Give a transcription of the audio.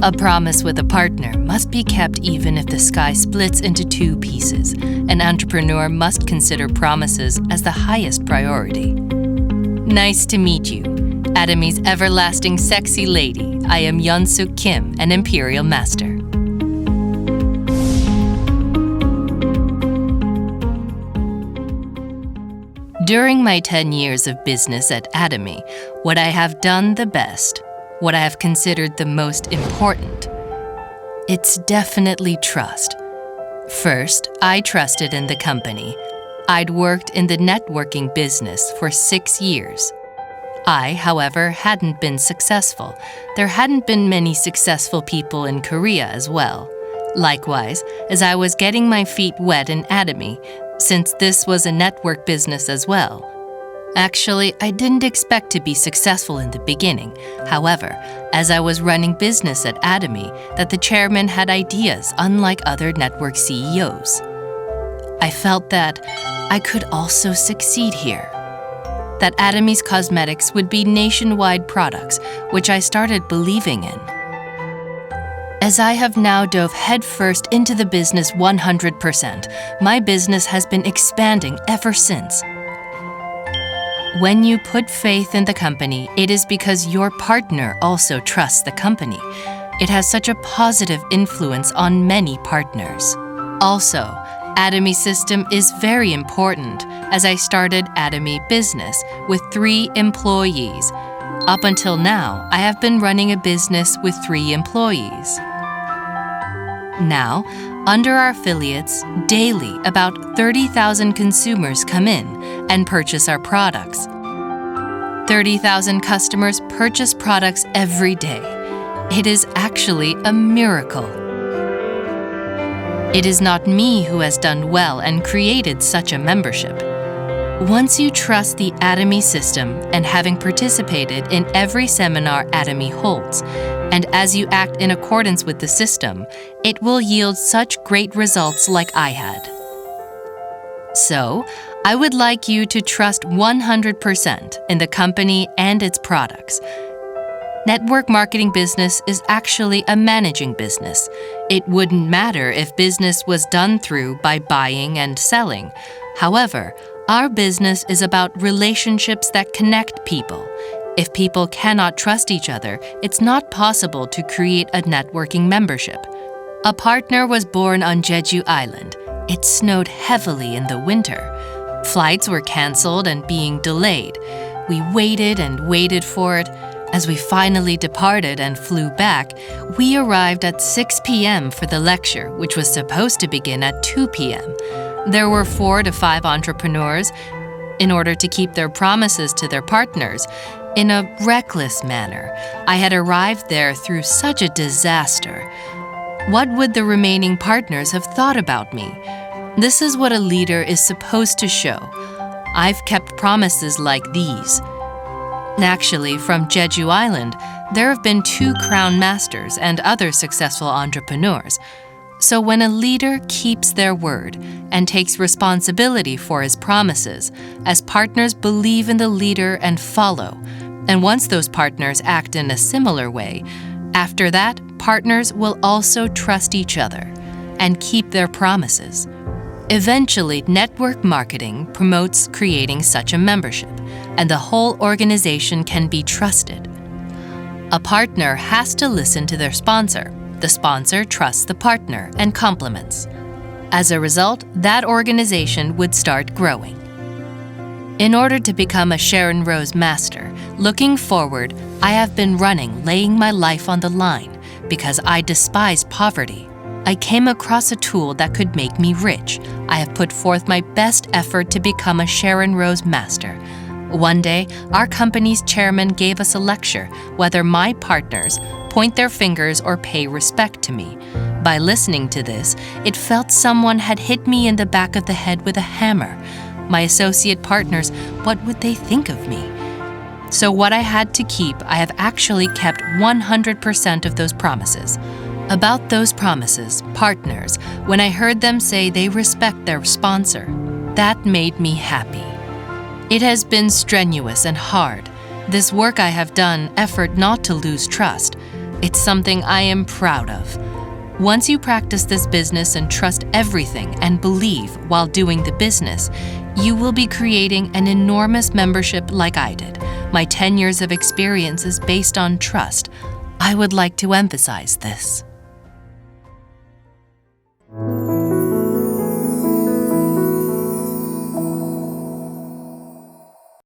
A promise with a partner must be kept even if the sky splits into two pieces. An entrepreneur must consider promises as the highest priority. Nice to meet you. Atomy's everlasting sexy lady. I am Yeon-Sook Kim, an Imperial Master. During my 10 years of business at Atomy, what I have done the best, what I have considered the most important, it's definitely trust. First, I trusted in the company. I'd worked in the networking business for 6 years. I, however, hadn't been successful. There hadn't been many successful people in Korea as well. Likewise, as I was getting my feet wet in Atomy, since this was a network business as well. Actually, I didn't expect to be successful in the beginning. However, as I was running business at Atomy, that the chairman had ideas unlike other network CEOs. I felt that I could also succeed here. That Atomy's cosmetics would be nationwide products, which I started believing in. As I have now dove headfirst into the business 100%, my business has been expanding ever since. When you put faith in the company, it is because your partner also trusts the company. It has such a positive influence on many partners. Also, Atomy system is very important, as I started Atomy business with 3 employees. Up until now, I have been running a business with 3 employees. Now, under our affiliates, daily about 30,000 consumers come in and purchase our products. 30,000 customers purchase products every day. It is actually a miracle. It is not me who has done well and created such a membership. Once you trust the Atomy system and having participated in every seminar Atomy holds, and as you act in accordance with the system, it will yield such great results like I had. So, I would like you to trust 100% in the company and its products. Network marketing business is actually a managing business. It wouldn't matter if business was done through by buying and selling. However, our business is about relationships that connect people. If people cannot trust each other, it's not possible to create a networking membership. A partner was born on Jeju Island. It snowed heavily in the winter. Flights were canceled and being delayed. We waited and waited for it. As we finally departed and flew back, we arrived at 6 p.m. for the lecture, which was supposed to begin at 2 p.m. There were 4 to 5 entrepreneurs. In order to keep their promises to their partners, in a reckless manner, I had arrived there through such a disaster. What would the remaining partners have thought about me? This is what a leader is supposed to show. I've kept promises like these. Actually, from Jeju Island, there have been 2 crown masters and other successful entrepreneurs. So when a leader keeps their word and takes responsibility for his promises, as partners believe in the leader and follow, and once those partners act in a similar way, after that, partners will also trust each other and keep their promises. Eventually, network marketing promotes creating such a membership, and the whole organization can be trusted. A partner has to listen to their sponsor. The sponsor trusts the partner and compliments. As a result, that organization would start growing. In order to become a Sharon Rose Master, looking forward, I have been laying my life on the line because I despise poverty. I came across a tool that could make me rich. I have put forth my best effort to become a Sharon Rose Master. One day, our company's chairman gave us a lecture whether my partners point their fingers or pay respect to me. By listening to this, it felt someone had hit me in the back of the head with a hammer. My associate partners, what would they think of me? So what I had to keep, I have actually kept 100% of those promises. About those promises, partners, when I heard them say they respect their sponsor, that made me happy. It has been strenuous and hard. This work I have done, effort not to lose trust. It's something I am proud of. Once you practice this business and trust everything and believe while doing the business, you will be creating an enormous membership like I did. My 10 years of experience is based on trust. I would like to emphasize this.